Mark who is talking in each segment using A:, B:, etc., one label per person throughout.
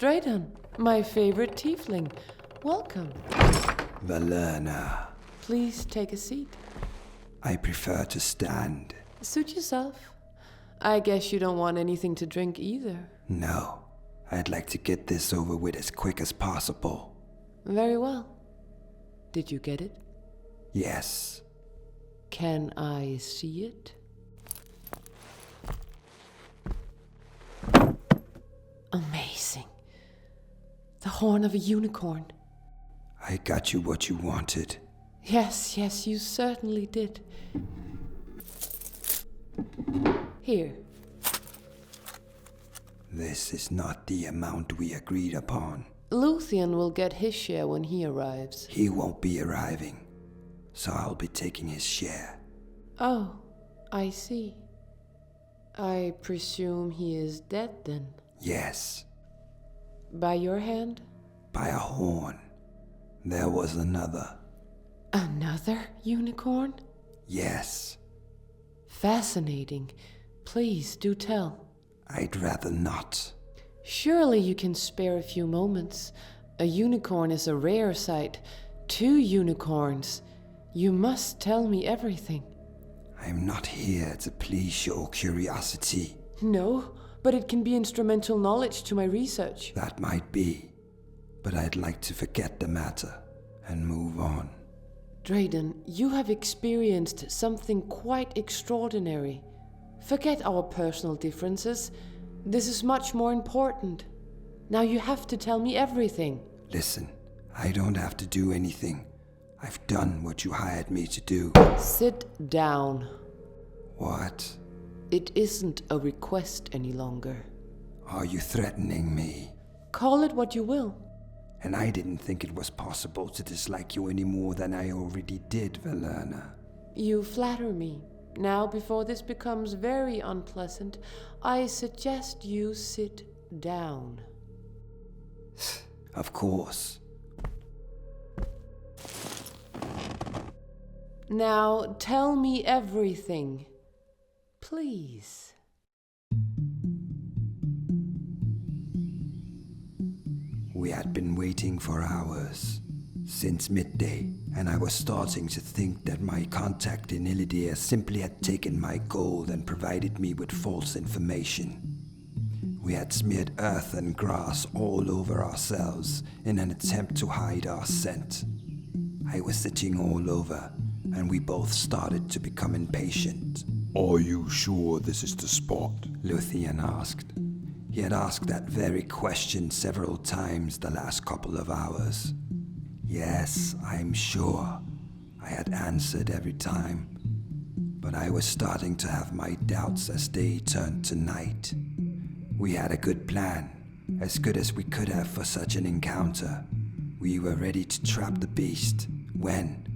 A: Dradon, my favorite tiefling. Welcome.
B: Valurna.
A: Please take a seat.
B: I prefer to stand.
A: Suit yourself. I guess you don't want anything to drink either.
B: No, I'd like to get this over with as quick as possible.
A: Very well. Did you get it?
B: Yes.
A: Can I see it? Amazing. The horn of a unicorn.
B: I got you what you wanted.
A: Yes, you certainly did. Here.
B: This is not the amount we agreed upon.
A: Luthien will get his share when he arrives.
B: He won't be arriving, so I'll be taking his share.
A: Oh, I see. I presume he is dead then?
B: Yes.
A: By your hand?
B: By a horn. There was another.
A: Another unicorn?
B: Yes.
A: Fascinating. Please do tell.
B: I'd rather not.
A: Surely you can spare a few moments. A unicorn is a rare sight. 2 unicorns. You must tell me everything.
B: I'm not here to please your curiosity.
A: No, but it can be instrumental knowledge to my research.
B: That might be, but I'd like to forget the matter and move on.
A: Dradon, you have experienced something quite extraordinary. Forget our personal differences. This is much more important. Now you have to tell me everything.
B: Listen, I don't have to do anything. I've done what you hired me to do.
A: Sit down.
B: What?
A: It isn't a request any longer.
B: Are you threatening me?
A: Call it what you will.
B: And I didn't think it was possible to dislike you any more than I already did, Valurna.
A: You flatter me. Now, before this becomes very unpleasant, I suggest you sit down.
B: Of course.
A: Now, tell me everything. Please.
B: We had been waiting for hours, since midday, and I was starting to think that my contact in Illidir simply had taken my gold and provided me with false information. We had smeared earth and grass all over ourselves in an attempt to hide our scent. I was itching all over, and we both started to become impatient.
C: Are you sure this is the spot?
B: Luthien asked. He had asked that very question several times the last couple of hours. Yes, I'm sure. I had answered every time. But I was starting to have my doubts as day turned to night. We had a good plan, as good as we could have for such an encounter. We were ready to trap the beast, when,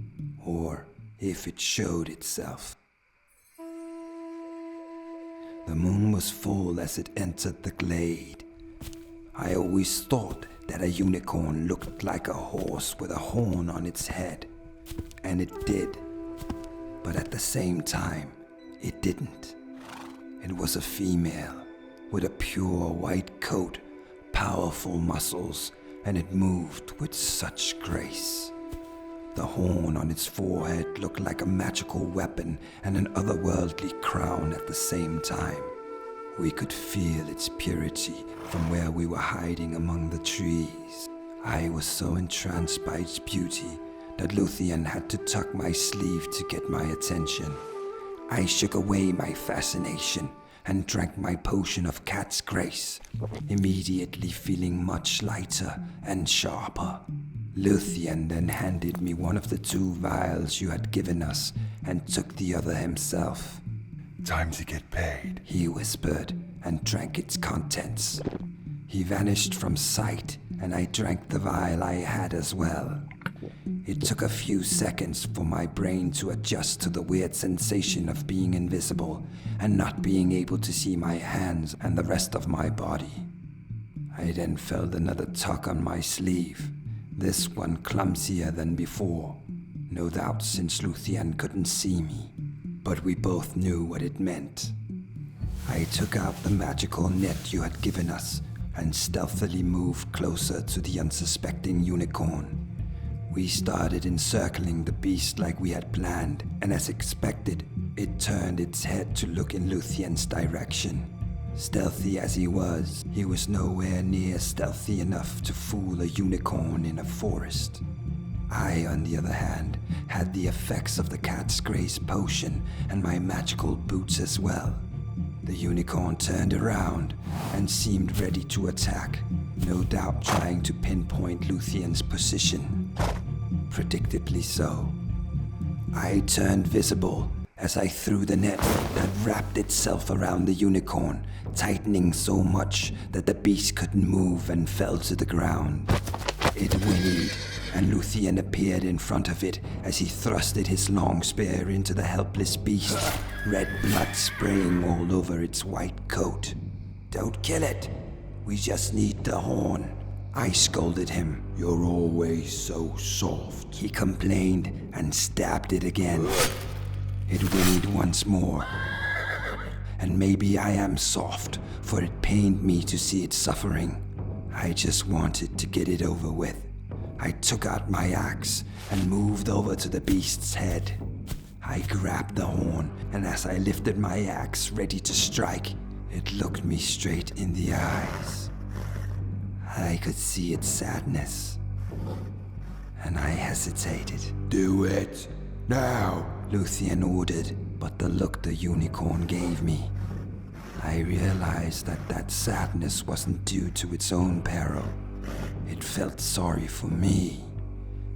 B: or if it showed itself. The moon was full as it entered the glade. I always thought that a unicorn looked like a horse with a horn on its head. And it did. But at the same time, it didn't. It was a female, with a pure white coat, powerful muscles, and it moved with such grace. The horn on its forehead looked like a magical weapon and an otherworldly crown at the same time. We could feel its purity from where we were hiding among the trees. I was so entranced by its beauty that Luthien had to tuck my sleeve to get my attention. I shook away my fascination and drank my potion of cat's grace, immediately feeling much lighter and sharper. Luthien then handed me one of the 2 vials you had given us and took the other himself.
C: Time to get paid,
B: he whispered, and drank its contents. He vanished from sight, and I drank the vial I had as well. It took a few seconds for my brain to adjust to the weird sensation of being invisible and not being able to see my hands and the rest of my body. I then felt another tug on my sleeve, this one clumsier than before, no doubt since Luthien couldn't see me, but we both knew what it meant. I took out the magical net you had given us, and stealthily moved closer to the unsuspecting unicorn. We started encircling the beast like we had planned, and as expected, it turned its head to look in Luthien's direction. Stealthy as he was nowhere near stealthy enough to fool a unicorn in a forest. I, on the other hand, had the effects of the cat's grace potion and my magical boots as well. The unicorn turned around and seemed ready to attack, no doubt trying to pinpoint Luthien's position. Predictably so. I turned visible as I threw the net that wrapped itself around the unicorn, tightening so much that the beast couldn't move and fell to the ground. It whinnied, and Luthien appeared in front of it as he thrusted his long spear into the helpless beast, red blood spraying all over its white coat. "Don't kill it. We just need the horn," I scolded him.
C: You're always so soft.
B: He complained and stabbed it again. It whinnied once more. And maybe I am soft, for it pained me to see it suffering. I just wanted to get it over with. I took out my axe and moved over to the beast's head. I grabbed the horn, and as I lifted my axe ready to strike, it looked me straight in the eyes. I could see its sadness, and I hesitated.
C: Do it. Now.
B: Luthien ordered, but the look the unicorn gave me, I realized that sadness wasn't due to its own peril. It felt sorry for me,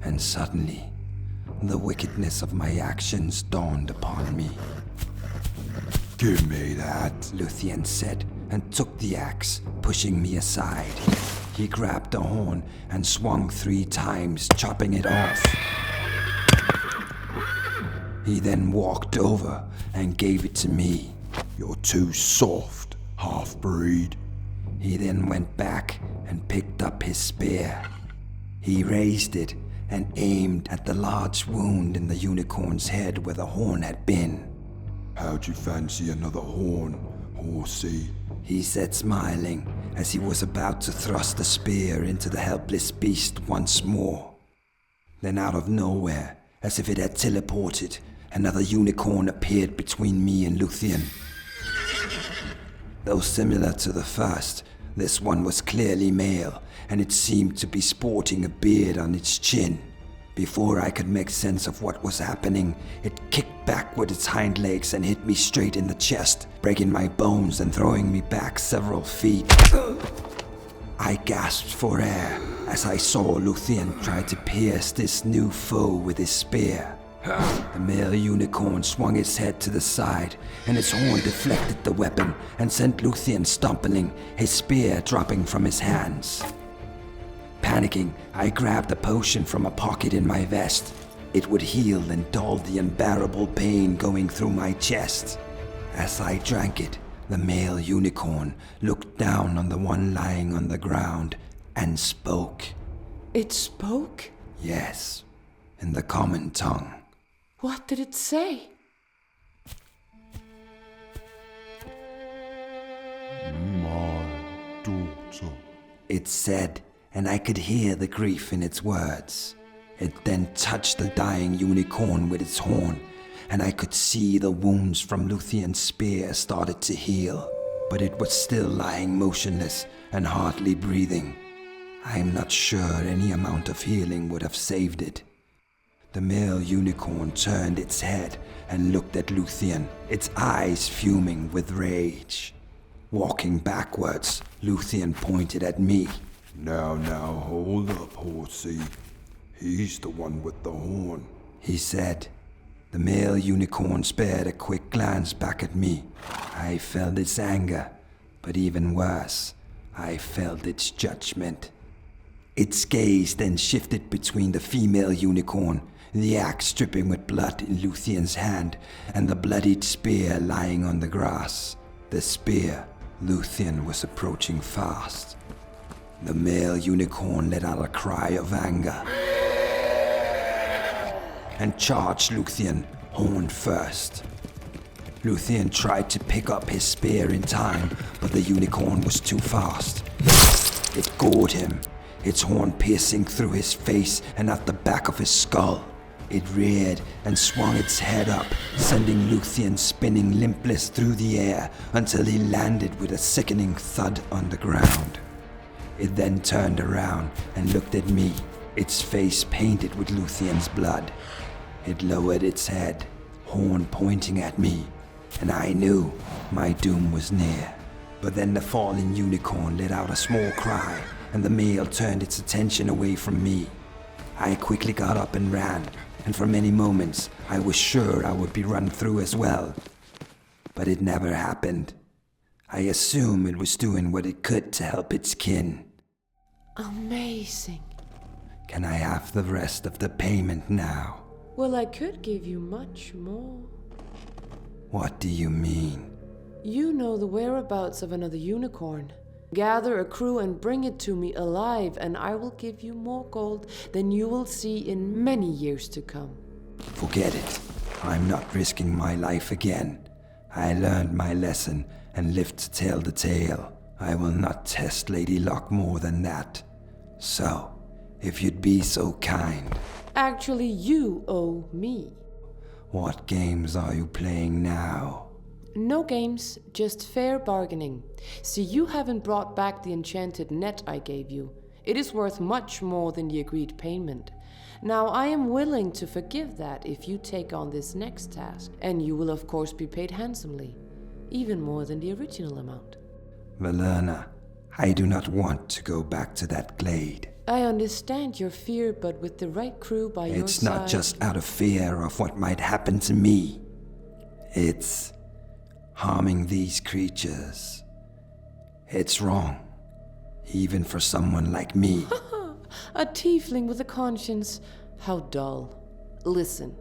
B: and suddenly, the wickedness of my actions dawned upon me.
C: Give me that,
B: Luthien said, and took the axe, pushing me aside. He grabbed the horn and swung 3 times, chopping it off. He then walked over and gave it to me.
C: You're too soft, half-breed.
B: He then went back and picked up his spear. He raised it and aimed at the large wound in the unicorn's head where the horn had been.
C: How'd you fancy another horn, horsey?
B: He said, smiling, as he was about to thrust the spear into the helpless beast once more. Then out of nowhere, as if it had teleported, another unicorn appeared between me and Luthien. Though similar to the first, this one was clearly male, and it seemed to be sporting a beard on its chin. Before I could make sense of what was happening, it kicked back with its hind legs and hit me straight in the chest, breaking my bones and throwing me back several feet. I gasped for air as I saw Luthien try to pierce this new foe with his spear. The male unicorn swung its head to the side, and its horn deflected the weapon and sent Luthien stumbling, his spear dropping from his hands. Panicking, I grabbed a potion from a pocket in my vest. It would heal and dull the unbearable pain going through my chest. As I drank it, the male unicorn looked down on the one lying on the ground and spoke.
A: It spoke?
B: Yes, in the common tongue.
A: What did it say?
C: My daughter.
B: It said, and I could hear the grief in its words. It then touched the dying unicorn with its horn, and I could see the wounds from Luthien's spear started to heal, but it was still lying motionless and hardly breathing. I'm not sure any amount of healing would have saved it. The male unicorn turned its head and looked at Luthien, its eyes fuming with rage. Walking backwards, Luthien pointed at me.
C: Now, hold up, horsey. He's the one with the horn,
B: he said. The male unicorn spared a quick glance back at me. I felt its anger, but even worse, I felt its judgment. Its gaze then shifted between the female unicorn, the axe dripping with blood in Luthien's hand, and the bloodied spear lying on the grass. The spear, Luthien was approaching fast. The male unicorn let out a cry of anger and charged Luthien, horn first. Luthien tried to pick up his spear in time, but the unicorn was too fast. It gored him, its horn piercing through his face and out the back of his skull. It reared and swung its head up, sending Luthien spinning limpless through the air until he landed with a sickening thud on the ground. It then turned around and looked at me, its face painted with Luthien's blood. It lowered its head, horn pointing at me, and I knew my doom was near. But then the fallen unicorn let out a small cry, and the male turned its attention away from me. I quickly got up and ran, and for many moments I was sure I would be run through as well. But it never happened. I assume it was doing what it could to help its kin.
A: Amazing.
B: Can I have the rest of the payment now?
A: Well, I could give you much more.
B: What do you mean?
A: You know the whereabouts of another unicorn. Gather a crew and bring it to me alive, and I will give you more gold than you will see in many years to come.
B: Forget it. I'm not risking my life again. I learned my lesson and lived to tell the tale. I will not test Lady Luck more than that. So, if you'd be so kind.
A: Actually, you owe me.
B: What games are you playing now?
A: No games, just fair bargaining. See, you haven't brought back the enchanted net I gave you. It is worth much more than the agreed payment. Now, I am willing to forgive that if you take on this next task, and you will of course be paid handsomely, even more than the original amount.
B: Valurna, I do not want to go back to that glade.
A: I understand your fear, but with the right crew by your side...
B: It's not just out of fear of what might happen to me. It's harming these creatures. It's wrong, even for someone like me.
A: A tiefling with a conscience. How dull. Listen,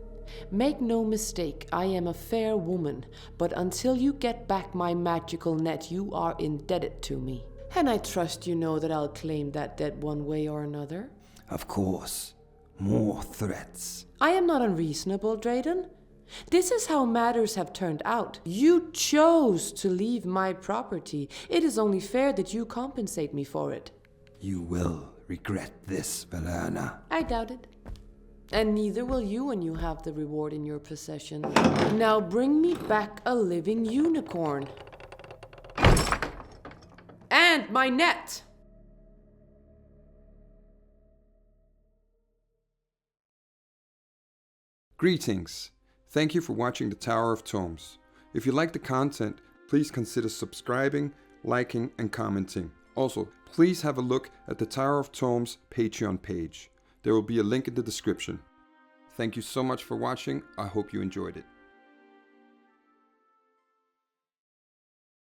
A: make no mistake, I am a fair woman, but until you get back my magical net, you are indebted to me. And I trust you know that I'll claim that debt one way or another.
B: Of course. More threats.
A: I am not unreasonable, Dradon. This is how matters have turned out. You chose to leave my property. It is only fair that you compensate me for it.
B: You will regret this, Valurna.
A: I doubt it. And neither will you when you have the reward in your possession. Now bring me back a living unicorn. And my net!
D: Greetings. Thank you for watching the Tower of Tomes. If you like the content, please consider subscribing, liking, and commenting. Also, please have a look at the Tower of Tomes Patreon page. There will be a link in the description. Thank you so much for watching. I hope you enjoyed it.